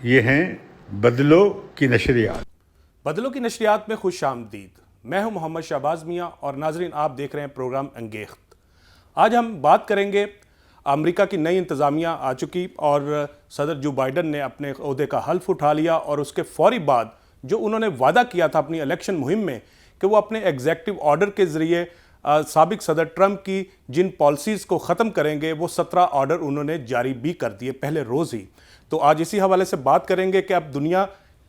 یہ ہیں بدلو کی نشریات۔ بدلو کی نشریات میں خوش آمدید۔ میں ہوں محمد شہباز میاں اور ناظرین آپ دیکھ رہے ہیں پروگرام انگیخت۔ آج ہم بات کریں گے، امریکہ کی نئی انتظامیہ آ چکی اور صدر جو بائیڈن نے اپنے عہدے کا حلف اٹھا لیا، اور اس کے فوری بعد جو انہوں نے وعدہ کیا تھا اپنی الیکشن مہم میں کہ وہ اپنے ایگزیکٹو آرڈر کے ذریعے سابق صدر ٹرمپ کی جن پالیسیز کو ختم کریں گے، وہ 17 آرڈر انہوں نے جاری بھی کر دیے پہلے روز ہی۔ تو آج اسی حوالے سے بات کریں گے کہ اب دنیا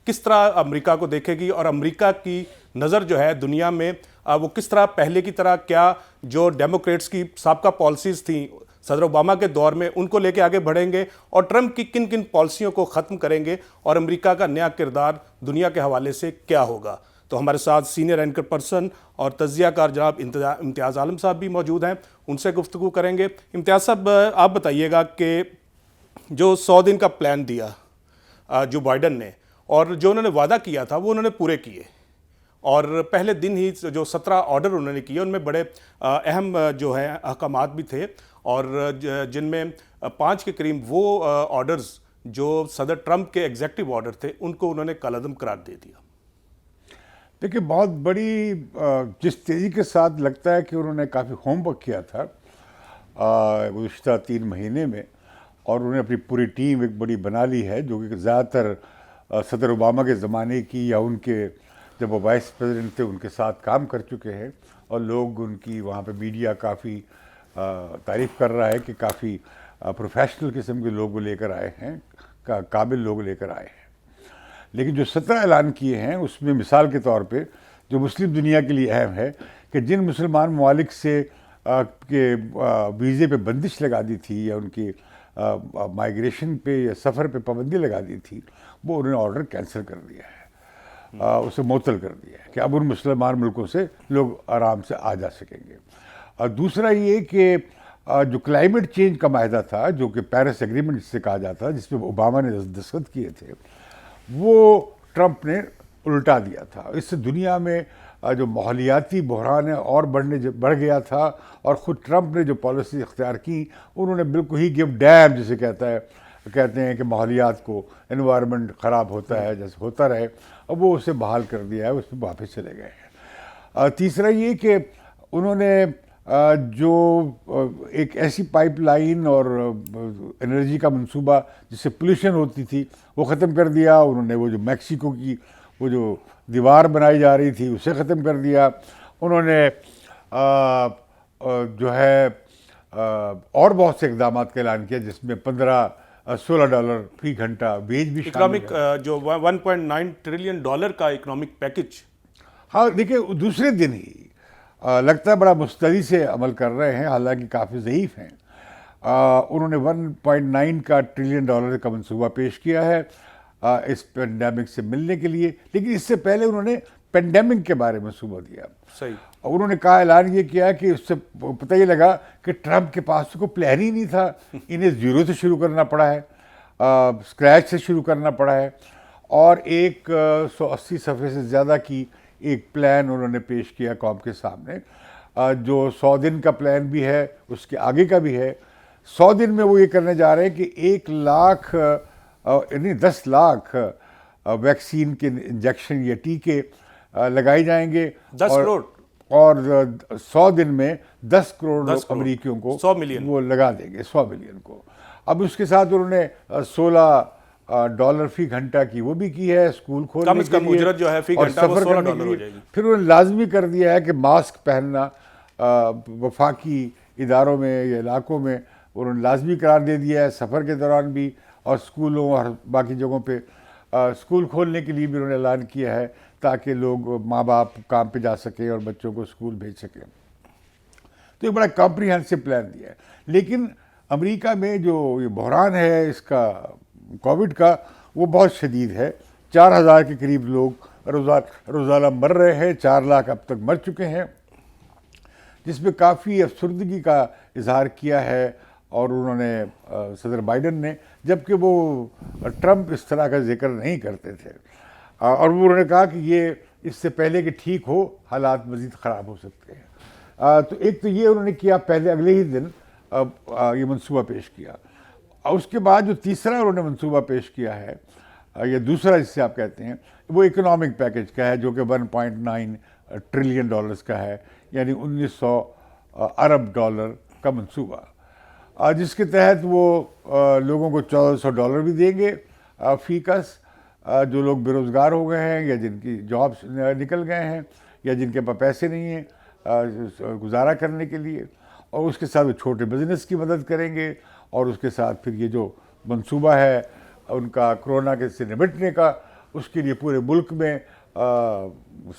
کس طرح امریکہ کو دیکھے گی، اور امریکہ کی نظر جو ہے دنیا میں وہ کس طرح پہلے کی طرح کیا جو ڈیموکریٹس کی سابقہ پالیسیز تھیں صدر اوباما کے دور میں ان کو لے کے آگے بڑھیں گے، اور ٹرمپ کی کن کن پالیسیوں کو ختم کریں گے، اور امریکہ کا نیا کردار دنیا کے حوالے سے کیا ہوگا۔ تو ہمارے ساتھ سینئر اینکر پرسن اور تجزیہ کار جناب امتیاز عالم صاحب بھی موجود ہیں، ان سے گفتگو کریں گے۔ امتیاز صاحب، آپ بتائیے گا کہ جو 100 دن کا پلان دیا جو بائیڈن نے، اور جو انہوں نے وعدہ کیا تھا وہ انہوں نے پورے کیے، اور پہلے دن ہی جو 17 آرڈر انہوں نے کیے ان میں بڑے اہم جو ہیں احکامات بھی تھے، اور جن میں 5 کے قریب وہ آرڈرز جو صدر ٹرمپ کے ایگزیکٹو آرڈر تھے ان کو انہوں نے کالعدم قرار دے دیا۔ دیکھیں، بہت بڑی جس تیزی کے ساتھ لگتا ہے کہ انہوں نے کافی ہوم ورک کیا تھا گزشتہ 3 مہینے میں، اور انہوں نے اپنی پوری ٹیم ایک بڑی بنا لی ہے، جو کہ زیادہ تر صدر اوباما کے زمانے کی یا ان کے جب وہ وائس پریزیڈنٹ تھے ان کے ساتھ کام کر چکے ہیں، اور لوگ ان کی وہاں پہ میڈیا کافی تعریف کر رہا ہے کہ کافی پروفیشنل قسم کے لوگ لے کر آئے ہیں، قابل لوگ لے کر آئے ہیں۔ لیکن جو 17 اعلان کیے ہیں اس میں مثال کے طور پہ جو مسلم دنیا کے لیے اہم ہے کہ جن مسلمان ممالک سے کے ویزے پہ بندش لگا دی تھی یا ان کی مائیگریشن پہ یا سفر پہ پابندی لگا دی تھی، وہ انہوں نے آرڈر کینسل کر دیا ہے، اسے معطل کر دیا ہے کہ اب ان مسلمان ملکوں سے لوگ آرام سے آ جا سکیں گے۔ اور دوسرا یہ کہ جو کلائمیٹ چینج کا معاہدہ تھا، جو کہ پیرس ایگریمنٹ جس سے کہا جاتا ہے، جس پہ اوباما نے دستخط کیے تھے، وہ ٹرمپ نے الٹا دیا تھا۔ اس سے دنیا میں جو ماحولیاتی بحران ہے اور بڑھ گیا تھا، اور خود ٹرمپ نے جو پالیسی اختیار کی انہوں نے بالکل ہی گیو ڈیم جسے کہتے ہیں کہ ماحولیات کو انوائرمنٹ خراب ہوتا ہے جیسے ہوتا رہے، اور وہ اسے بحال کر دیا ہے، اس پہ واپس چلے گئے ہیں۔ تیسرا یہ کہ انہوں نے جو ایک ایسی پائپ لائن اور انرجی کا منصوبہ جس سے پولیوشن ہوتی تھی وہ ختم کر دیا۔ انہوں نے وہ جو میکسیکو کی وہ جو دیوار بنائی جا رہی تھی اسے ختم کر دیا۔ انہوں نے جو ہے اور بہت سے اقدامات کا اعلان کیا، جس میں $16 فی گھنٹہ ویج بھی شامل ہے۔ جو $1.9 ٹریلین کا اکنامک پیکج، ہاں دیکھیں، دوسرے دن ہی لگتا ہے بڑا مستعدی سے عمل کر رہے ہیں، حالانکہ کافی ضعیف ہیں۔ انہوں نے $1.9 ٹریلین کا منصوبہ پیش کیا ہے اس پینڈیمک سے ملنے کے لیے، لیکن اس سے پہلے انہوں نے پینڈیمک کے بارے میں منصوبہ دیا۔ صحیح۔ اور انہوں نے کہا، اعلان یہ کیا کہ اس سے پتہ یہ لگا کہ ٹرمپ کے پاس تو کوئی پلان ہی نہیں تھا، انہیں زیرو سے شروع کرنا پڑا ہے، اسکریچ سے شروع کرنا پڑا ہے، اور ایک 180 صفحے سے زیادہ کی ایک پلان انہوں نے پیش کیا قوم کے سامنے، جو 100 دن کا پلان بھی ہے، اس کے آگے کا بھی ہے۔ 100 دن میں وہ یہ کرنے جا رہے ہیں کہ 1 لاکھ یعنی 10 لاکھ ویکسین کے انجیکشن یا ٹیکے لگائے جائیں گے، 10 کروڑ، اور 100 دن میں 10 کروڑ امریکیوں کو 100 ملین وہ لگا دیں گے، 100 ملین کو۔ اب اس کے ساتھ انہوں نے $16 فی گھنٹہ کی وہ بھی کی ہے اسکول کھولنے کے لیے، کم اجرت جو ہے فی اور گھنٹہ وہ سفر کرنے $16 کے ہو لیے۔ جائے گی۔ پھر انہوں نے لازمی کر دیا ہے کہ ماسک پہننا وفاقی اداروں میں یا علاقوں میں انہوں نے لازمی قرار دے دیا ہے، سفر کے دوران بھی، اور اسکولوں اور باقی جگہوں پہ اسکول کھولنے کے لیے بھی انہوں نے اعلان کیا ہے، تاکہ لوگ ماں باپ کام پہ جا سکیں اور بچوں کو اسکول بھیج سکیں۔ تو ایک بڑا کمپریہنسو پلان دیا ہے۔ لیکن امریکہ میں جو یہ بحران ہے اس کا کووڈ کا، وہ بہت شدید ہے۔ 4000 کے قریب لوگ روزانہ مر رہے ہیں، 4 لاکھ اب تک مر چکے ہیں، جس میں کافی افسردگی کا اظہار کیا ہے، اور انہوں نے صدر بائیڈن نے، جبکہ وہ ٹرمپ اس طرح کا ذکر نہیں کرتے تھے، اور وہ انہوں نے کہا کہ یہ اس سے پہلے کہ ٹھیک ہو حالات مزید خراب ہو سکتے ہیں۔ تو ایک تو یہ انہوں نے کیا، پہلے اگلے ہی دن یہ منصوبہ پیش کیا۔ اور اس کے بعد جو تیسرا انہوں نے منصوبہ پیش کیا ہے یا دوسرا جس سے آپ کہتے ہیں وہ اکنامک پیکج کا ہے جو کہ 1.9 ٹریلین ڈالرز کا ہے، یعنی 1900 ارب ڈالر کا منصوبہ، جس کے تحت وہ لوگوں کو $1400 بھی دیں گے فی کس، جو لوگ بے روزگار ہو گئے ہیں یا جن کی جابس نکل گئے ہیں یا جن کے پاس پیسے نہیں ہیں گزارا کرنے کے لیے، اور اس کے ساتھ وہ چھوٹے بزنس کی مدد کریں گے، اور اس کے ساتھ پھر یہ جو منصوبہ ہے ان کا کرونا کے سے نمٹنے کا، اس کے لیے پورے ملک میں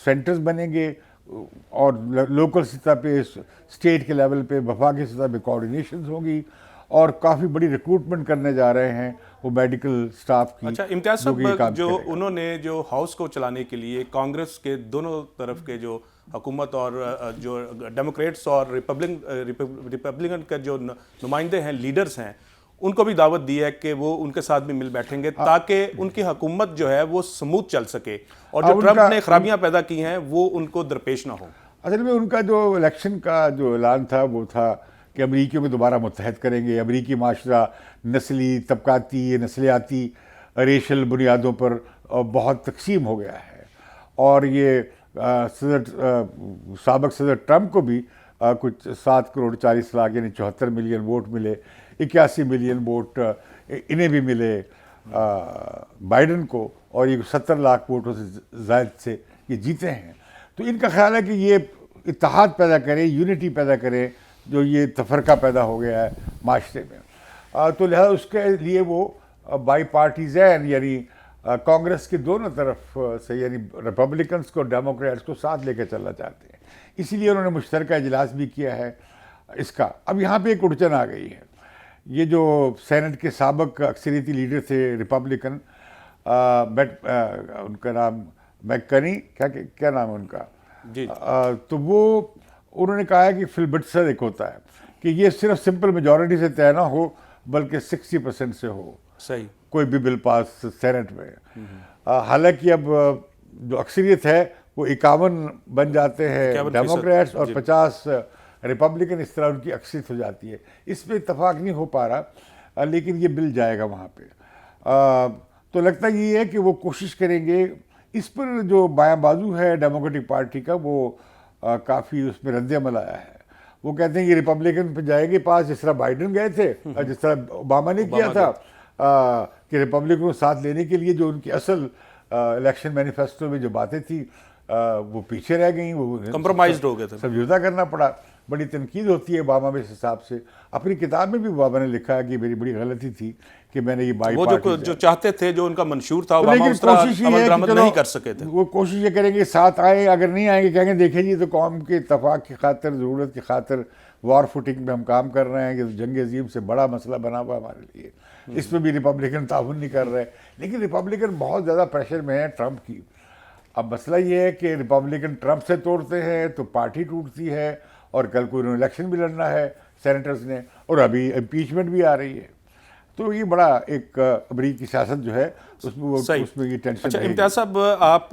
سینٹرز بنیں گے، اور لوکل سطح پہ، اسٹیٹ کے لیول پہ، وفاقی سطح پہ کوآرڈینیشنز ہوں گی، اور کافی بڑی ریکروٹمنٹ کرنے جا رہے ہیں وہ میڈیکل سٹاف کی۔ اچھا امتیاز صاحب، جو کہ یہ کام جو کرے گا۔ انہوں نے جو ہاؤس کو چلانے کے لیے کانگریس کے دونوں طرف کے جو حکومت اور جو ڈیموکریٹس اور ریپبلکن کے جو نمائندے ہیں، لیڈرز ہیں، ان کو بھی دعوت دی ہے کہ وہ ان کے ساتھ بھی مل بیٹھیں گے تاکہ ان کی حکومت جو ہے وہ سموتھ چل سکے، اور جو ٹرمپ نے خرابیاں پیدا کی ہیں وہ ان کو درپیش نہ ہو۔ اصل میں ان کا جو الیکشن کا جو اعلان تھا وہ تھا کہ امریکیوں کو دوبارہ متحد کریں گے، امریکی معاشرہ نسلی، طبقاتی، نسلیاتی، ریشل بنیادوں پر بہت تقسیم ہو گیا ہے، اور یہ سابق صدر ٹرمپ کو بھی کچھ 7 کروڑ 40 لاکھ یعنی 74 ملین ووٹ ملے، 81 ملین ووٹ انہیں بھی ملے بائیڈن کو، اور یہ 70 لاکھ ووٹوں سے زائد سے یہ جیتے ہیں۔ تو ان کا خیال ہے کہ یہ اتحاد پیدا کرے، یونٹی پیدا کرے، جو یہ تفرقہ پیدا ہو گیا ہے معاشرے میں، تو لہذا اس کے لیے وہ بائی پارٹیزین یعنی کانگریس کے دونوں طرف سے، یعنی ریپبلکنس کو، ڈیموکریٹس کو ساتھ لے کے چلنا چاہتے ہیں، اسی لیے انہوں نے مشترکہ اجلاس بھی کیا ہے اس کا۔ اب یہاں پہ ایک اڑچن آ گئی ہے، یہ جو سینٹ کے سابق اکثریتی لیڈر تھے ریپبلکن، ان کا نام میکنی، کیا نام ہے ان کا، جی، تو وہ انہوں نے کہا ہے کہ فلبٹسر ایک ہوتا ہے کہ یہ صرف سمپل میجورٹی سے طے نہ ہو بلکہ 60% سے ہو صحیح، کوئی بھی بل پاس سینٹ میں۔ حالانکہ اب جو اکثریت ہے وہ 51 بن جاتے ہیں ڈیموکریٹس اور 50 ریپبلکن، اس طرح ان کی اکثریت ہو جاتی ہے۔ اس پہ اتفاق نہیں ہو پا رہا، لیکن یہ بل جائے گا وہاں پہ۔ تو لگتا یہ ہے کہ وہ کوشش کریں گے۔ اس پر جو بایاں بازو ہے ڈیموکریٹک پارٹی کا وہ کافی اس میں رد عمل آیا ہے۔ وہ کہتے ہیں یہ ریپبلکن پہ جائے گے پاس جس طرح بائیڈن گئے تھے، جس طرح اوباما نے کیا تھا، کہ ریپبلکن کو ساتھ لینے کے لیے جو ان کی اصل الیکشن مینیفیسٹو میں جو باتیں تھیں وہ پیچھے رہ گئیں، وہ کمپرومائزڈ ہو گئے تھے، سمجھوتا کرنا پڑا۔ بڑی تنقید ہوتی ہے اوباما میں اس حساب سے۔ اپنی کتاب میں بھی اوباما نے لکھا ہے کہ میری بڑی غلطی تھی کہ میں نے یہ بائی وہ پارٹی جو چاہتے تھے، جو ان کا منشور تھا، اوباما لیکن اس طرح کوشش یہ عمل ہے درآمد کہ نہیں کر سکے تھے۔ وہ کوشش یہ کریں گے ساتھ آئے، اگر نہیں آئیں گے کہیں گے دیکھیں جی تو قوم کے اتفاق کی خاطر، ضرورت کی خاطر وار فوٹنگ پہ ہم کام کر رہے ہیں، کہ جنگ عظیم سے بڑا مسئلہ بنا ہوا ہمارے لیے، اس میں بھی ریپبلکن تعاون نہیں کر رہے۔ لیکن ریپبلکن بہت زیادہ پریشر میں ہے ٹرمپ کی۔ اب مسئلہ یہ ہے کہ ریپبلکن ٹرمپ سے توڑتے ہیں تو پارٹی ٹوٹتی ہے، اور کل کو انہوں نے الیکشن بھی لڑنا ہے سینیٹرز نے، اور ابھی امپیچمنٹ بھی آ رہی ہے۔ تو یہ بڑا ایک امریکی سیاست جو ہے اس میں یہ ٹینشن۔ اچھا امتیاز صاحب، آپ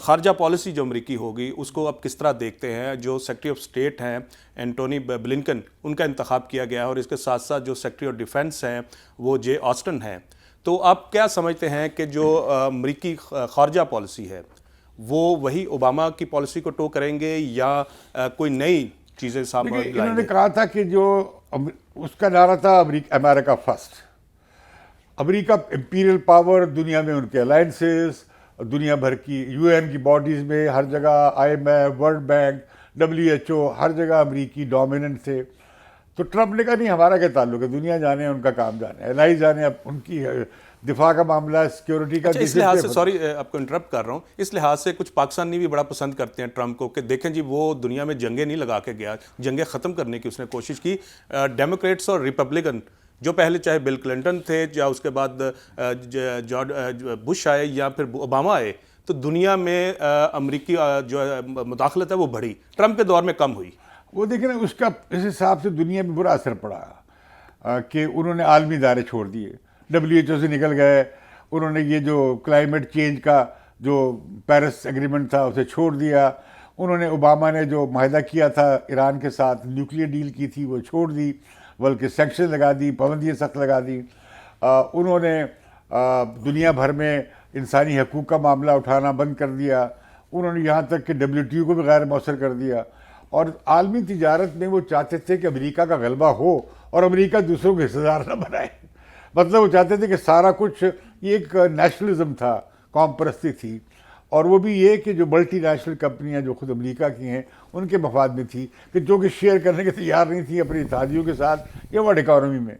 خارجہ پالیسی جو امریکی ہوگی اس کو اب کس طرح دیکھتے ہیں؟ جو سیکرٹری آف اسٹیٹ ہیں اینٹونی بلنکن، ان کا انتخاب کیا گیا ہے، اور اس کے ساتھ ساتھ جو سیکرٹری آف ڈیفنس ہیں وہ جے آسٹن ہیں۔ تو آپ کیا سمجھتے ہیں کہ جو امریکی خارجہ پالیسی ہے وہ وہی اوباما کی پالیسی کو ٹو کریں گے، یا کوئی نئی چیزیں سامنے لائیں گے؟ انہوں نے کہا تھا کہ جو اس کا نعرہ تھا امریکہ فرسٹ، امریکہ امپیریل پاور، دنیا میں ان کے الائنسز، دنیا بھر کی UN کی باڈیز میں ہر جگہ، IMF، ورلڈ بینک، WHO، ہر جگہ امریکی ڈومیننٹ تھے۔ تو ٹرمپ نے کہا نہیں، ہمارا کیا تعلق ہے، دنیا جانے ان کا کام جانے، الہی جانے اب ان کی دفاع کا معاملہ، سیکیورٹی کا۔ اس لحاظ سے سوری آپ کو انٹرپٹ کر رہا ہوں، اس لحاظ سے کچھ پاکستانی بھی بڑا پسند کرتے ہیں ٹرمپ کو، کہ دیکھیں جی وہ دنیا میں جنگیں نہیں لگا کے گیا، جنگیں ختم کرنے کی اس نے کوشش کی۔ ڈیموکریٹس اور ریپبلکن جو پہلے چاہے بل کلنٹن تھے، یا اس کے بعد جارج بش آئے، یا پھر اوباما آئے، تو دنیا میں امریکی جو مداخلت ہے وہ بڑھی، ٹرمپ کے دور میں کم ہوئی۔ وہ دیکھیں نا اس کا اس حساب سے دنیا میں برا اثر پڑا کہ انہوں نے عالمی ادارے چھوڑ دیے، WHO سے نکل گئے، انہوں نے یہ جو کلائمیٹ چینج کا جو پیرس ایگریمنٹ تھا اسے چھوڑ دیا، انہوں نے اوباما نے جو معاہدہ کیا تھا ایران کے ساتھ، نیوکلیئر ڈیل کی تھی وہ چھوڑ دی، بلکہ سینکشن لگا دی، پابندیاں سخت لگا دی۔ انہوں نے دنیا بھر میں انسانی حقوق کا معاملہ اٹھانا بند کر دیا. انہوں نے یہاں تک کہ WTO کو بھی غیر مؤثر کر دیا. اور عالمی تجارت میں وہ چاہتے تھے کہ امریکہ کا غلبہ ہو اور امریکہ دوسروں کو حصہ دار نہ بنائے. مطلب وہ چاہتے تھے کہ سارا کچھ یہ ایک نیشنلزم تھا, قوم پرستی تھی, اور وہ بھی یہ کہ جو ملٹی نیشنل کمپنیاں جو خود امریکہ کی ہیں ان کے مفاد میں تھی, کہ جو کہ شیئر کرنے کے تیار نہیں تھی اپنی اتحادیوں کے ساتھ یا ورلڈ اکانومی میں.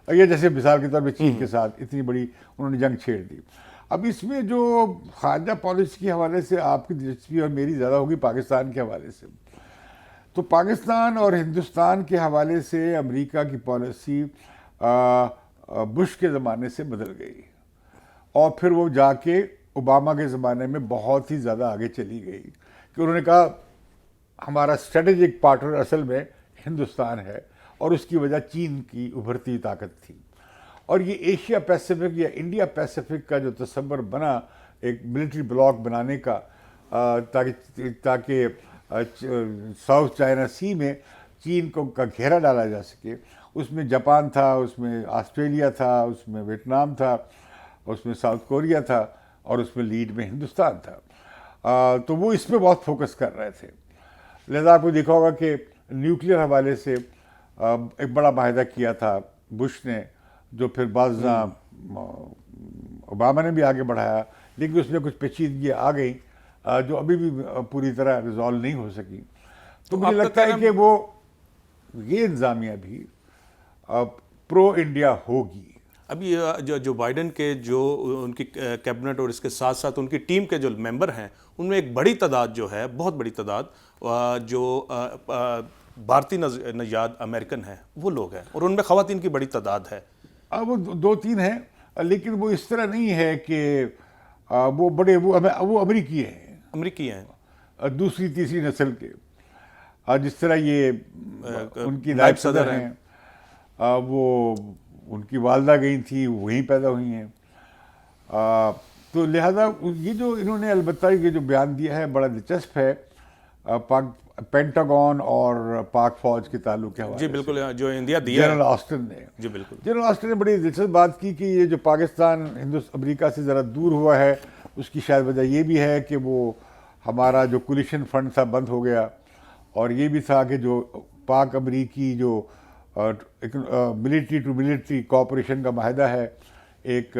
یہ جیسے مثال کے طور پہ چین کے ساتھ اتنی بڑی انہوں نے جنگ چھیڑ دی. اب اس میں جو خارجہ پالیسی کے حوالے سے آپ کی دلچسپی اور میری زیادہ ہوگی پاکستان کے حوالے سے. تو پاکستان اور ہندوستان کے حوالے سے امریکہ کی پالیسی بش کے زمانے سے بدل گئی, اور پھر وہ جا کے اوباما کے زمانے میں بہت ہی زیادہ آگے چلی گئی, کہ انہوں نے کہا ہمارا اسٹریٹجک پارٹنر اصل میں ہندوستان ہے, اور اس کی وجہ چین کی ابھرتی طاقت تھی. اور یہ ایشیا پیسیفک یا انڈیا پیسیفک کا جو تصور بنا ایک ملٹری بلاک بنانے کا, تاکہ ساؤتھ چائنا سی میں چین کا گھیرا ڈالا جا سکے. اس میں جاپان تھا, اس میں آسٹریلیا تھا, اس میں ویتنام تھا, اس میں ساؤتھ کوریا تھا, اور اس میں لیڈ میں ہندوستان تھا. تو وہ اس پہ بہت فوکس کر رہے تھے. لہذا آپ کو دیکھا ہوگا کہ نیوکلیئر حوالے سے ایک بڑا معاہدہ کیا تھا بش نے, جو پھر بعض اوباما نے بھی آگے بڑھایا, لیکن اس میں کچھ پیچیدگیاں آ گئیں جو ابھی بھی پوری طرح ریزالو نہیں ہو سکی. تو مجھے لگتا ہے کہ وہ یہ انتظامیہ بھی پرو انڈیا ہوگی. ابھی جو بائیڈن کے جو ان کی کیبنٹ اور اس کے ساتھ ساتھ ان کی ٹیم کے جو ممبر ہیں, ان میں ایک بڑی تعداد جو ہے, بہت بڑی تعداد جو بھارتی نژاد امریکن ہیں وہ لوگ ہیں, اور ان میں خواتین کی بڑی تعداد ہے. وہ 2-3 ہیں, لیکن وہ اس طرح نہیں ہے کہ وہ بڑے وہ امریکی ہیں, دوسری تیسری نسل کے, جس طرح یہ ان کی نائب صدر ہیں, وہ ان کی والدہ گئی تھی, وہیں پیدا ہوئی ہیں. تو لہذا یہ جو انہوں نے البتہ یہ جو بیان دیا ہے بڑا دلچسپ ہے پینٹاگون اور پاک فوج کے تعلق کے حوالے سے. جی بالکل, جو انڈیا دیا جنرل آسٹن نے, جی بالکل, جنرل آسٹن نے بڑی دلچسپ بات کی کہ یہ جو پاکستان امریکہ سے ذرا دور ہوا ہے, اس کی شاید وجہ یہ بھی ہے کہ وہ ہمارا جو کولیشن فنڈ تھا بند ہو گیا, اور یہ بھی تھا کہ جو پاک امریکی جو ملٹری ٹو ملٹری کوآپریشن کا معاہدہ ہے, ایک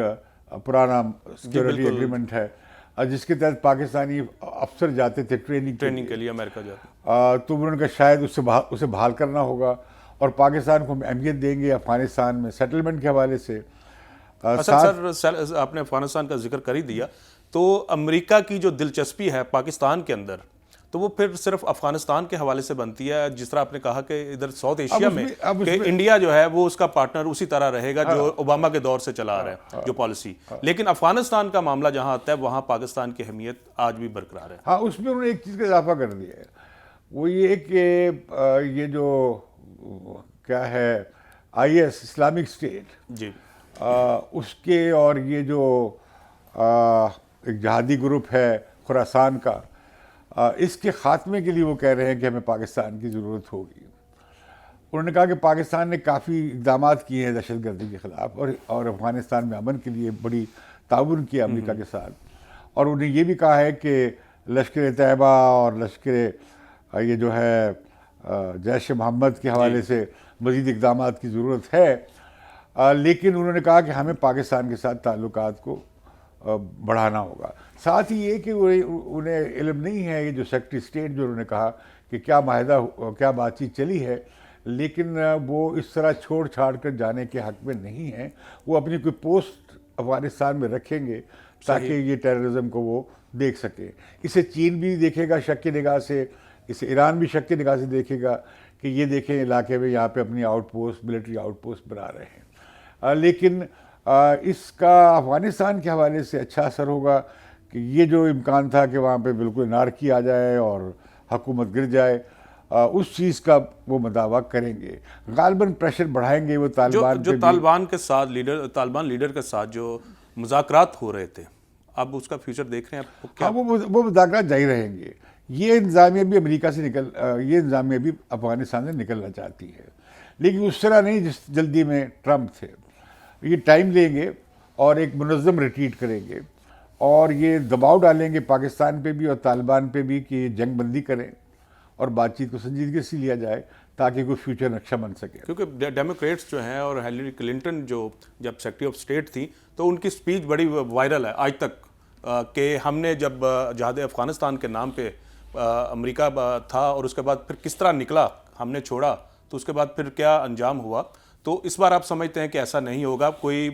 پرانا سیکورٹی ایگریمنٹ ہے, جس کے تحت پاکستانی افسر جاتے تھے ٹریننگ کے لیے امریکہ جاتے, تو انہوں نے کہا شاید اسے بحال کرنا ہوگا, اور پاکستان کو ہم اہمیت دیں گے افغانستان میں سیٹلمنٹ کے حوالے سے. سر آپ نے افغانستان کا ذکر کر ہی دیا, تو امریکہ کی جو دلچسپی ہے پاکستان کے اندر, تو وہ پھر صرف افغانستان کے حوالے سے بنتی ہے, جس طرح آپ نے کہا کہ ادھر ساؤتھ ایشیا میں کہ انڈیا جو ہے وہ اس کا پارٹنر اسی طرح رہے گا جو اوباما کے دور سے چلا آ رہا ہے جو پالیسی, لیکن افغانستان کا معاملہ جہاں آتا ہے وہاں پاکستان کی اہمیت آج بھی برقرار ہے. ہاں, اس میں انہوں نے ایک چیز کا اضافہ کر دیا ہے, وہ یہ کہ یہ جو کیا ہے IS اسلامک اسٹیٹ, جی اس کے, اور یہ جو ایک جہادی گروپ ہے خراسان کا, اس کے خاتمے کے لیے وہ کہہ رہے ہیں کہ ہمیں پاکستان کی ضرورت ہوگی. انہوں نے کہا کہ پاکستان نے کافی اقدامات کیے ہیں دہشت گردی کے خلاف, اور افغانستان میں امن کے لیے بڑی تعاون کیا امریکہ کے ساتھ, اور انہیں یہ بھی کہا ہے کہ لشکر طیبہ اور لشکر یہ جو ہے جیش محمد کے حوالے سے مزید اقدامات کی ضرورت ہے, لیکن انہوں نے کہا کہ ہمیں پاکستان کے ساتھ تعلقات کو بڑھانا ہوگا. ساتھ ہی یہ کہ انہیں علم نہیں ہے, یہ جو سیکرٹری اسٹیٹ جو انہوں نے کہا کہ کیا معاہدہ کیا بات چیت چلی ہے, لیکن وہ اس طرح چھوڑ چھاڑ کر جانے کے حق میں نہیں ہیں. وہ اپنی کوئی پوسٹ افغانستان میں رکھیں گے تاکہ یہ ٹیررزم کو وہ دیکھ سکے. اسے چین بھی دیکھے گا شک کی نگاہ سے, اسے ایران بھی شک کی نگاہ سے دیکھے گا کہ یہ دیکھیں علاقے میں یہاں پہ اپنی out post military out post بنا رہے ہیں. لیکن اس کا افغانستان کے حوالے سے اچھا اثر ہوگا کہ یہ جو امکان تھا کہ وہاں پہ بالکل انارکی آ جائے اور حکومت گر جائے, اس چیز کا وہ مداوع کریں گے, غالباً پریشر بڑھائیں گے وہ طالبان جو طالبان کے ساتھ طالبان لیڈر کے ساتھ جو مذاکرات ہو رہے تھے, اب اس کا فیوچر دیکھ رہے ہیں آپ؟ ہاں, وہ مذاکرات جاری رہیں گے. یہ انتظامیہ بھی امریکہ سے یہ انتظامیہ بھی افغانستان سے نکلنا چاہتی ہے, لیکن اس طرح نہیں جس جلدی میں ٹرمپ تھے. یہ ٹائم لیں گے, اور ایک منظم ریٹریٹ کریں گے اور یہ دباؤ ڈالیں گے پاکستان پہ بھی اور طالبان پہ بھی کہ جنگ بندی کریں اور بات چیت کو سنجیدگی سے لیا جائے تاکہ کوئی فیوچر نقشہ بن سکے. کیونکہ ڈیموکریٹس جو ہیں اور ہیلری کلنٹن جو جب سیکرٹری آف اسٹیٹ تھیں تو ان کی اسپیچ بڑی وائرل ہے آج تک کہ ہم نے جب جہاد افغانستان کے نام پہ امریکہ تھا اور اس کے بعد پھر کس طرح نکلا, ہم نے چھوڑا تو اس کے بعد پھر کیا انجام ہوا. تو اس بار آپ سمجھتے ہیں کہ ایسا نہیں ہوگا, کوئی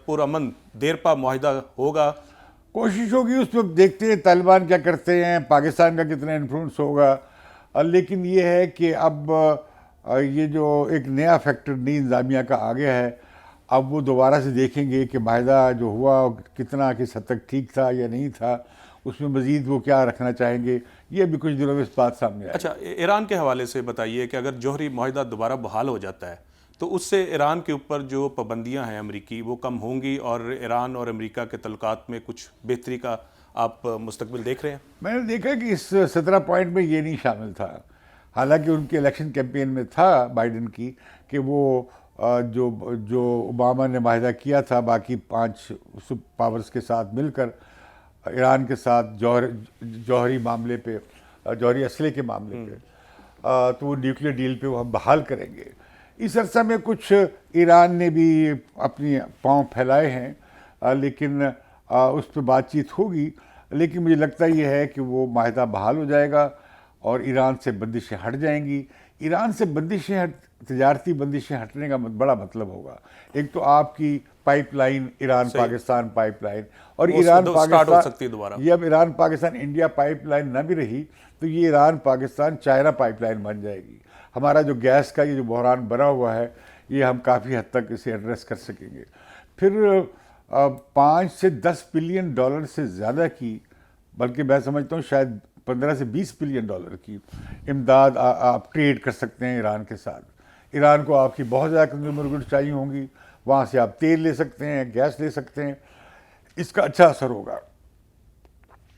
پرامن دیر پا معاہدہ ہوگا؟ کوشش ہوگی, اس پہ دیکھتے ہیں طالبان کیا کرتے ہیں, پاکستان کا کتنا انفلوئنس ہوگا. لیکن یہ ہے کہ اب یہ جو ایک نیا فیکٹر نئی انتظامیہ کا آ گیا ہے, اب وہ دوبارہ سے دیکھیں گے کہ معاہدہ جو ہوا کتنا کس حد تک ٹھیک تھا یا نہیں تھا, اس میں مزید وہ کیا رکھنا چاہیں گے. یہ ابھی کچھ دنوں میں اس بات سامنے آئے. اچھا, ایران کے حوالے سے بتائیے کہ اگر جوہری معاہدہ دوبارہ بحال ہو جاتا ہے تو اس سے ایران کے اوپر جو پابندیاں ہیں امریکی وہ کم ہوں گی اور ایران اور امریکہ کے تعلقات میں کچھ بہتری کا آپ مستقبل دیکھ رہے ہیں؟ میں نے دیکھا کہ اس 17 پوائنٹ میں یہ نہیں شامل تھا, حالانکہ ان کے الیکشن کیمپین میں تھا بائیڈن کی کہ وہ جو اوباما نے معاہدہ کیا تھا باقی 5 پاورز کے ساتھ مل کر ایران کے ساتھ جوہری معاملے پہ, جوہری اسلحے کے معاملے پہ, تو وہ نیوکلیر ڈیل پہ وہ ہم بحال کریں گے. اس عرصہ میں کچھ ایران نے بھی اپنی پاؤں پھیلائے ہیں, لیکن اس پہ بات چیت ہوگی. لیکن مجھے لگتا یہ ہے کہ وہ معاہدہ بحال ہو جائے گا اور ایران سے بندشیں ہٹ جائیں گی. ایران سے تجارتی بندشیں ہٹنے کا بڑا مطلب ہوگا, ایک تو آپ کی pipeline Iran Pakistan pipeline, اور ایران پاکستان, یہ اب Iran Pakistan India pipeline نہ بھی رہی تو یہ Iran Pakistan China pipeline بن جائے گی. ہمارا جو گیس کا یہ جو بحران بنا ہوا ہے یہ ہم کافی حد تک اسے ایڈریس کر سکیں گے. پھر 5 سے 10 بلین ڈالر سے زیادہ کی, بلکہ میں سمجھتا ہوں شاید 15 سے 20 بلین ڈالر کی امداد آپ ٹریڈ کر سکتے ہیں ایران کے ساتھ. ایران کو آپ کی بہت زیادہ کنزیومر گڈس چاہیے ہوں گی, وہاں سے آپ تیل لے سکتے ہیں, گیس لے سکتے ہیں. اس کا اچھا اثر ہوگا,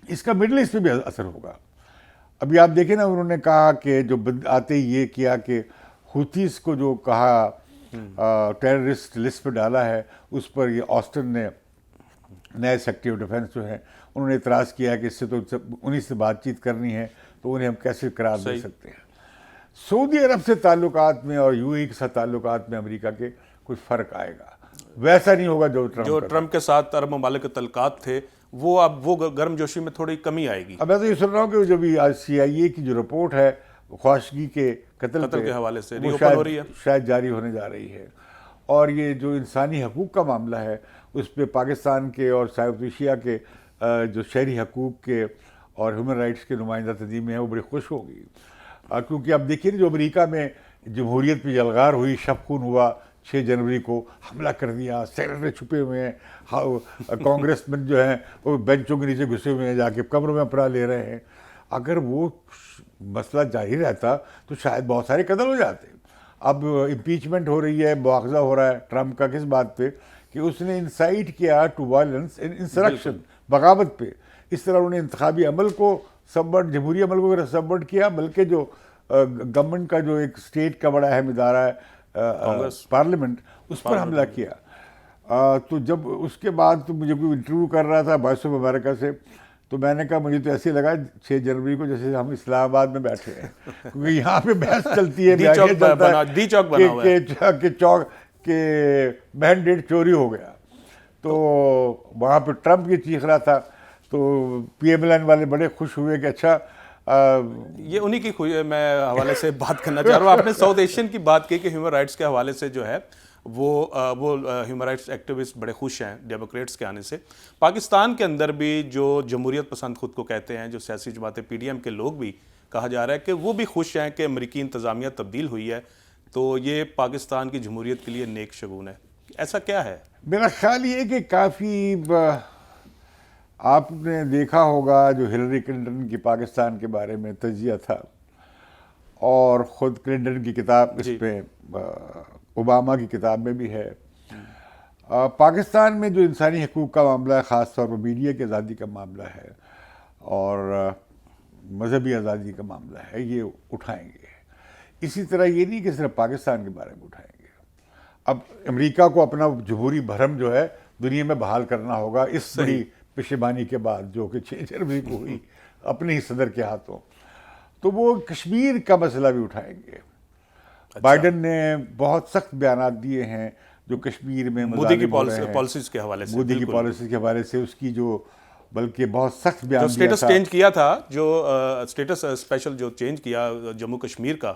اس کا مڈل ایسٹ پہ بھی اثر ہوگا. ابھی آپ دیکھیں نا, انہوں نے کہا کہ جو آتے ہی یہ کیا کہ حوثیز کو جو کہا ٹیررسٹ لسٹ پہ ڈالا ہے, اس پر یہ آسٹن نے نئے سیکرٹری آف ڈیفینس جو ہیں انہوں نے اعتراض کیا کہ اس سے تو انہیں سے بات چیت کرنی ہے تو انہیں ہم کیسے قرار دے سکتے ہیں. سعودی عرب سے تعلقات میں اور UAE کے ساتھ تعلقات میں امریکہ کے کچھ فرق آئے گا, ویسا نہیں ہوگا جو ٹرمپ کے ساتھ عرب ممالک کے تعلقات تھے, وہ اب وہ گرم جوشی میں تھوڑی کمی آئے گی. اب میں تو یہ سن رہا ہوں کہ جو بھی آج CIA کی جو رپورٹ ہے خاشقی کے قتل کے حوالے سے شاید جاری ہونے جا رہی ہے, اور یہ جو انسانی حقوق کا معاملہ ہے اس پہ پاکستان کے اور ساؤتھ ایشیا کے جو شہری حقوق کے اور ہیومن رائٹس کے نمائندہ تنظیمیں ہیں وہ بڑی خوش ہوگی. کیونکہ اب دیکھیے جو امریکہ میں جمہوریت پہ یلغار ہوئی, شب خون ہوا, 6 جنوری کو حملہ کر دیا, سینیٹر چھپے ہوئے ہیں, کانگریس مین جو ہیں وہ بینچوں کے نیچے گھسے ہوئے ہیں, جا کے کمروں میں اپنا لے رہے ہیں. اگر وہ مسئلہ جاری رہتا تو شاید بہت سارے قتل ہو جاتے. اب امپیچمنٹ ہو رہی ہے, مواخذہ ہو رہا ہے ٹرمپ کا کس بات پہ کہ اس نے انسائٹ کیا ٹو وائلنس انسرکشن, بغاوت پہ. اس طرح انہوں نے انتخابی عمل کو جمہوری عمل کو سبورٹ کیا, بلکہ جو گورنمنٹ کا جو ایک اسٹیٹ کا بڑا اہم ادارہ ہے پارلیمنٹ, اس پر حملہ کیا. تو جب اس کے بعد تو مجھے کوئی انٹرویو کر رہا تھا وائس آف امریکہ سے, تو میں نے کہا مجھے تو ایسے لگا 6 جنوری کو جیسے ہم اسلام آباد میں بیٹھے ہیں, کیونکہ یہاں پہ بحث چلتی ہے کہ مینڈیٹ چوری ہو گیا. تو وہاں پہ ٹرمپ کی چیخ رہا تھا, تو PMLN والے بڑے خوش ہوئے کہ اچھا. یہ انہی کی میں حوالے سے بات کرنا چاہ رہا ہوں. آپ نے ساؤتھ ایشین کی بات کی کہ ہیومن رائٹس کے حوالے سے جو ہے وہ ہیومن رائٹس ایکٹیوسٹ بڑے خوش ہیں ڈیموکریٹس کے آنے سے. پاکستان کے اندر بھی جو جمہوریت پسند خود کو کہتے ہیں, جو سیاسی جماعتیں PDM کے لوگ بھی کہا جا رہا ہے کہ وہ بھی خوش ہیں کہ امریکی انتظامیہ تبدیل ہوئی ہے, تو یہ پاکستان کی جمہوریت کے لیے نیک شگون ہے. ایسا کیا ہے؟ میرا خیال یہ ہے کہ کافی آپ نے دیکھا ہوگا جو ہلری کلنٹن کی پاکستان کے بارے میں تجزیہ تھا, اور خود کلنٹن کی کتاب اس پہ اوباما کی کتاب میں بھی ہے. پاکستان میں جو انسانی حقوق کا معاملہ ہے, خاص طور پر میڈیا کی آزادی کا معاملہ ہے اور مذہبی آزادی کا معاملہ ہے, یہ اٹھائیں گے. اسی طرح یہ نہیں کہ صرف پاکستان کے بارے میں اٹھائیں گے. اب امریکہ کو اپنا جمہوری بھرم جو ہے دنیا میں بحال کرنا ہوگا اس بڑی پشیمانی کے بعد جو کہ 6 جنوری کو ہوئی اپنے ہی صدر کے ہاتھوں. تو وہ کشمیر کا مسئلہ بھی اٹھائیں گے. بائیڈن نے بہت سخت بیانات دیے ہیں جو کشمیر میں مودی کی مظالم ہو رہے ہیں. پالیسیز کے حوالے سے، مودی کی پالیسیز کے حوالے سے اس کی جو بلکہ بہت سخت جو بیان دیا اسٹیٹس تھا. چینج کیا تھا، جو اسٹیٹس اسپیشل جو چینج کیا جموں کشمیر کا،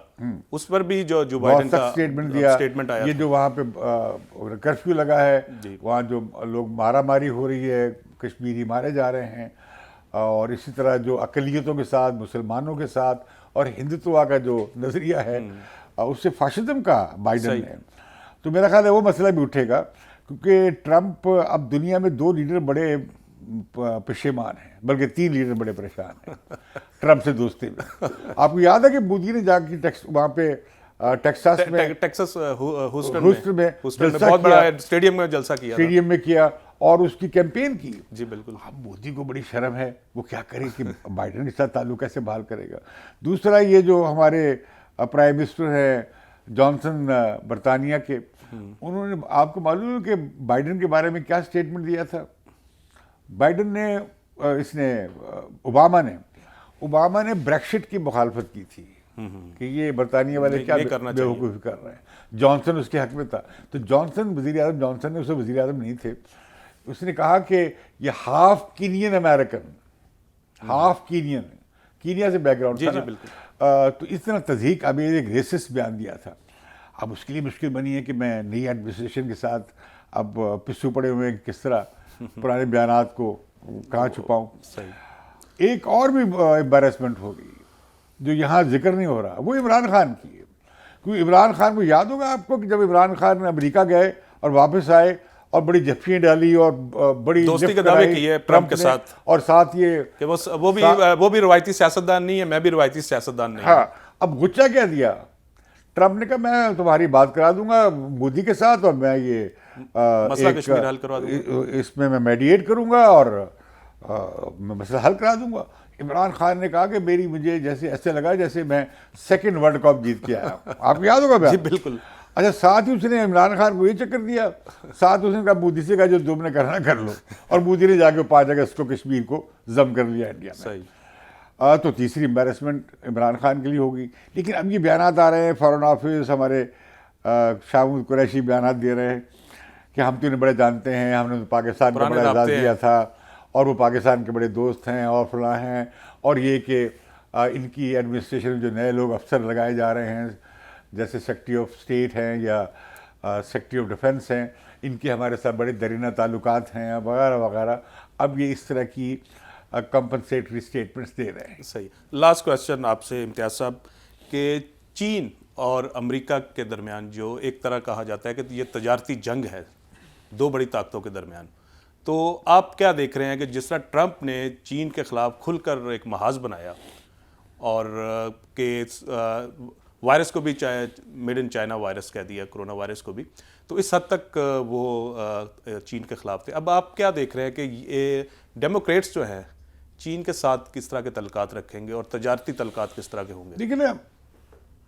اس پر بھی جو بہت بائیڈن سخت کا اسٹیٹمنٹ دیا. اسٹیٹمنٹ آیا یہ تھا. جو وہاں پہ کرفیو لگا ہے، وہاں جو لوگ مارا ماری ہو رہی ہے، کشمیری مارے جا رہے ہیں، اور اسی طرح جو اقلیتوں کے ساتھ، مسلمانوں کے ساتھ، اور ہندوتوا کا جو نظریہ ہے اس سے فاشزم کا بائیڈن نے. تو میرا خیال ہے وہ مسئلہ بھی اٹھے گا، کیونکہ ٹرمپ اب دنیا میں 2 لیڈر بڑے پشیمان ہیں، بلکہ 3 لیڈر بڑے پریشان ہیں ٹرمپ سے دوستی میں. آپ کو یاد ہے کہ مودی نے جا کے وہاں پہ ٹیکساس میں، ٹیکساس ہیوسٹن میں جلسہ بہت بڑا کیا، اسٹیڈیم میں جلسہ کیا تھا. اسٹیڈیم میں کیا اور اس کی کیمپین کی. جی بالکل. اب مودی کو بڑی شرم ہے، وہ کیا کرے کہ بائیڈن کے ساتھ تعلق کیسے بحال کرے گا. دوسرا یہ جو ہمارے پرائم منسٹر ہیں جانسن برطانیہ کے، انہوں نے، آپ کو معلوم ہے کہ بائیڈن کے بارے میں کیا اسٹیٹمنٹ دیا تھا. بائیڈن نے اوباما نے بریکسٹ کی مخالفت کی تھی کہ یہ برطانیہ والے کیا بیوقوفی کر رہے ہیں. جانسن اس کے حق میں تھا. تو وزیر اعظم جانسن نے، اسے وزیر اعظم نہیں تھے، اس نے کہا کہ یہ half canyon American, half Kenya سے بیک گراؤنڈ تھا. تو اس طرح تضحیق، ابھی ایک ریسسٹ بیان دیا تھا. اب اس کے لیے مشکل بنی ہے کہ میں نئی ایڈمنسٹریشن کے ساتھ اب پسو پڑے ہوئے ہیں، کس طرح پرانے بیانات کو کہاں چھپاؤں. ایک اور بھی امبیرسمنٹ ہو گئی جو یہاں ذکر نہیں ہو رہا، وہ عمران خان کی ہے. کیونکہ عمران خان کو یاد ہوگا آپ کو کہ جب عمران خان امریکہ گئے اور واپس آئے اور بڑی جھپیاں ڈالی اور بڑی دوستی کے دعوے کیے ٹرمپ کے ساتھ، اور ساتھ یہ کہ وہ بھی روایتی سیاستدان نہیں ہے، میں بھی روایتی سیاستدان نہیں. ہاں. اب غصہ کیا دیا ٹرمپ نے، کہا میں تمہاری بات کرا دوں گا مودی کے ساتھ، اور میں یہ مسئلہ کشمیر حل کروا دوں گا، اس میں میڈیٹ کروں گا اور میں مسئلہ حل کرا دوں گا. عمران خان نے کہا کہ مجھے جیسے ایسے لگا جیسے میں 2nd ورلڈ کپ جیت کے آیا. آپ کو یاد ہوگا؟ جی بالکل. اچھا، ساتھ ہی اس نے عمران خان کو یہ چکر دیا، ساتھ اس نے کہا مودی سے کہا جو تم نے کرنا کر لو، اور مودی نے جا کے 5 اگست کو کشمیر کو ضم کر لیا انڈیا میں. صحیح. تو تیسری امبیرسمنٹ عمران خان کے لیے ہوگی. لیکن اب یہ بیانات آ رہے ہیں، فارن آفس ہمارے شاہ محمود قریشی بیانات دے رہے ہیں کہ ہم تو انہیں بڑے جانتے ہیں، ہم نے پاکستان کا بڑا اعزاز دیا تھا اور وہ پاکستان کے بڑے دوست ہیں اور فلاں ہیں، اور یہ کہ ان کی ایڈمنسٹریشن میں جو نئے لوگ افسر لگائے جا رہے ہیں جیسے سیکرٹری آف اسٹیٹ ہیں یا سیکرٹری آف ڈیفنس ہیں، ان کے ہمارے ساتھ بڑے درینہ تعلقات ہیں وغیرہ وغیرہ. اب یہ اس طرح کی کمپنسیٹری اسٹیٹمنٹس دے رہے ہیں. صحیح. لاسٹ کویسچن آپ سے امتیاز صاحب، کہ چین اور امریکہ کے درمیان جو ایک طرح کہا جاتا ہے کہ یہ تجارتی جنگ ہے 2 بڑی طاقتوں کے درمیان، تو آپ کیا دیکھ رہے ہیں کہ جس طرح ٹرمپ نے چین کے خلاف کھل کر ایک محاذ بنایا اور کہ وائرس کو بھی میڈ ان چائنا وائرس کہہ دیا، کرونا وائرس کو بھی، تو اس حد تک وہ چین کے خلاف تھے. اب آپ کیا دیکھ رہے ہیں کہ یہ ڈیموکریٹس جو ہیں چین کے ساتھ کس طرح کے تعلقات رکھیں گے اور تجارتی تعلقات کس طرح کے ہوں گے؟ دیکھیں نا،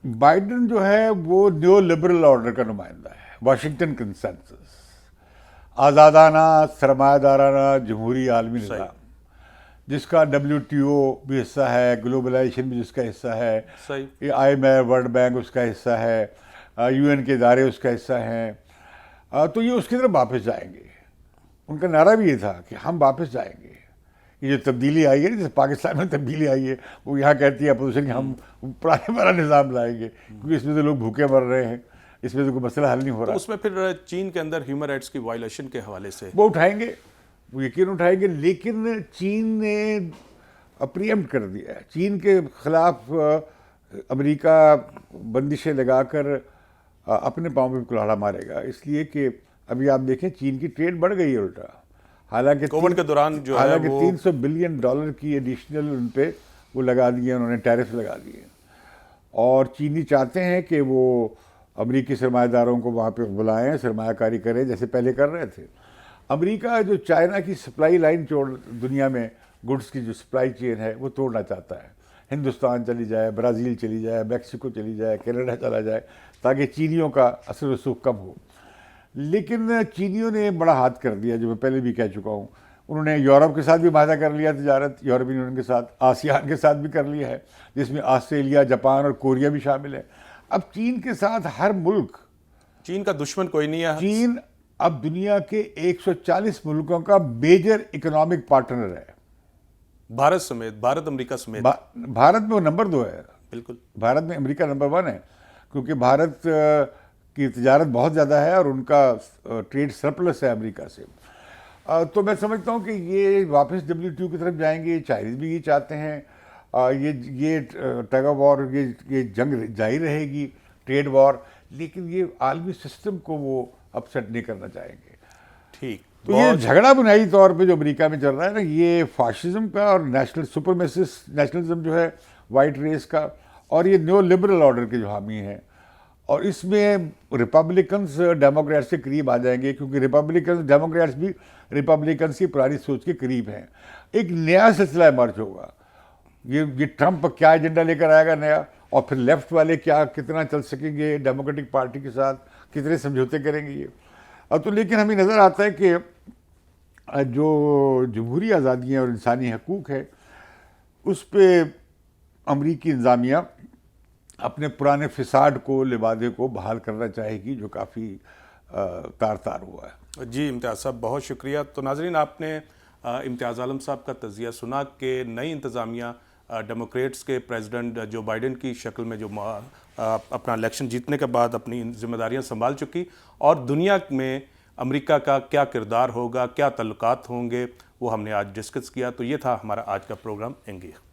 بائیڈن جو ہے وہ نیو لبرل آرڈر کا نمائندہ ہے، واشنگٹن کنسنسس، آزادانہ سرمایہ دارانہ جمہوری عالمی نظام، جس کا WTO بھی حصہ ہے، گلوبلائزیشن بھی جس کا حصہ ہے، یہ IMF ورلڈ بینک اس کا حصہ ہے، UN کے ادارے اس کا حصہ ہیں. تو یہ اس کی طرف واپس جائیں گے. ان کا نعرہ بھی یہ تھا کہ ہم واپس جائیں گے. یہ جو تبدیلی آئی ہے، جیسے پاکستان میں تبدیلی آئی ہے، وہ یہاں کہتی ہے اپوزیشن کہ ہم پرانے والا نظام لائیں گے، کیونکہ اس میں سے لوگ بھوکے مر رہے ہیں، اس میں سے کوئی مسئلہ حل نہیں ہو رہا. اس میں پھر چین کے اندر ہیومن رائٹس کی وائلیشن کے حوالے سے وہ اٹھائیں گے، وہ یقین اٹھائیں گے. لیکن چین نے پریمپٹ کر دیا ہے. چین کے خلاف امریکہ بندشیں لگا کر اپنے پاؤں پہ کلاڑا مارے گا، اس لیے کہ ابھی آپ دیکھیں چین کی ٹریڈ بڑھ گئی ہے الٹا. حالانکہ کووڈ کے دوران جو ہے وہ $300 بلین کی ایڈیشنل ان پہ وہ لگا دیے، انہوں نے ٹیرف لگا دیے. اور چینی چاہتے ہیں کہ وہ امریکی سرمایہ داروں کو وہاں پہ بلائیں، سرمایہ کاری کریں جیسے پہلے کر رہے تھے. امریکہ جو چائنا کی سپلائی لائن دنیا میں گڈس کی جو سپلائی چین ہے وہ توڑنا چاہتا ہے. ہندوستان چلی جائے، برازیل چلی جائے، میکسیکو چلی جائے، کینیڈا چلا جائے، تاکہ چینیوں کا اثر و رسوخ کم ہو. لیکن چینیوں نے بڑا ہاتھ کر دیا، جو میں پہلے بھی کہہ چکا ہوں. انہوں نے یورپ کے ساتھ بھی معاہدہ کر لیا تجارت، یورپین یونین کے ساتھ، آسیان کے ساتھ بھی کر لیا ہے، جس میں آسٹریلیا، جاپان اور کوریا بھی شامل ہے. اب چین کے ساتھ ہر ملک، چین کا دشمن کوئی نہیں ہے. چین اب دنیا کے 140 ملکوں کا میجر اکنامک پارٹنر ہے، بھارت سمیت، بھارت امریکہ سمیت. بھارت میں وہ نمبر 2 ہے. بالکل. بھارت میں امریکہ نمبر 1 ہے، کیونکہ بھارت کی تجارت بہت زیادہ ہے اور ان کا ٹریڈ سرپلس ہے امریکہ سے. تو میں سمجھتا ہوں کہ یہ واپس WTO کی طرف جائیں گے. چائنیز بھی یہ چاہتے ہیں. یہ ٹگ آف وار، یہ جنگ جاری رہے گی، ٹریڈ وار، لیکن یہ عالمی سسٹم کو وہ اپسیٹ نہیں کرنا چاہیں گے. ٹھیک. تو یہ جھگڑا بنیادی طور پہ جو امریکہ میں چل رہا ہے نا، یہ فاشزم کا اور نیشنلزم جو ہے وائٹ ریس کا، اور یہ نیو لبرل آرڈر کے جو حامی ہیں. اور اس میں ریپبلکنز ڈیموکریٹس کے قریب آ جائیں گے، کیونکہ ڈیموکریٹس بھی ریپبلکنز کی پرانی سوچ کے قریب ہیں. ایک نیا سلسلہ ایمرج ہوگا. یہ ٹرمپ کیا ایجنڈا لے کر آئے گا نیا، اور پھر لیفٹ والے کتنا چل سکیں گے ڈیموکریٹک پارٹی کے ساتھ، کتنے سمجھوتے کریں گے یہ. تو لیکن ہمیں نظر آتا ہے کہ جو جمہوری آزادیاں اور انسانی حقوق ہے، اس پہ امریکی انتظامیہ اپنے پرانے فساد کو، لبادے کو بحال کرنا چاہے گی، جو کافی تار ہوا ہے. جی امتیاز صاحب، بہت شکریہ. تو ناظرین، آپ نے امتیاز عالم صاحب کا تجزیہ سنا کہ نئی انتظامیہ ڈیموکریٹس کے پریزیڈنٹ جو بائیڈن کی شکل میں جو اپنا الیکشن جیتنے کے بعد اپنی ذمہ داریاں سنبھال چکی، اور دنیا میں امریکہ کا کیا کردار ہوگا، کیا تعلقات ہوں گے، وہ ہم نے آج ڈسکس کیا. تو یہ تھا ہمارا آج کا پروگرام انگیخت.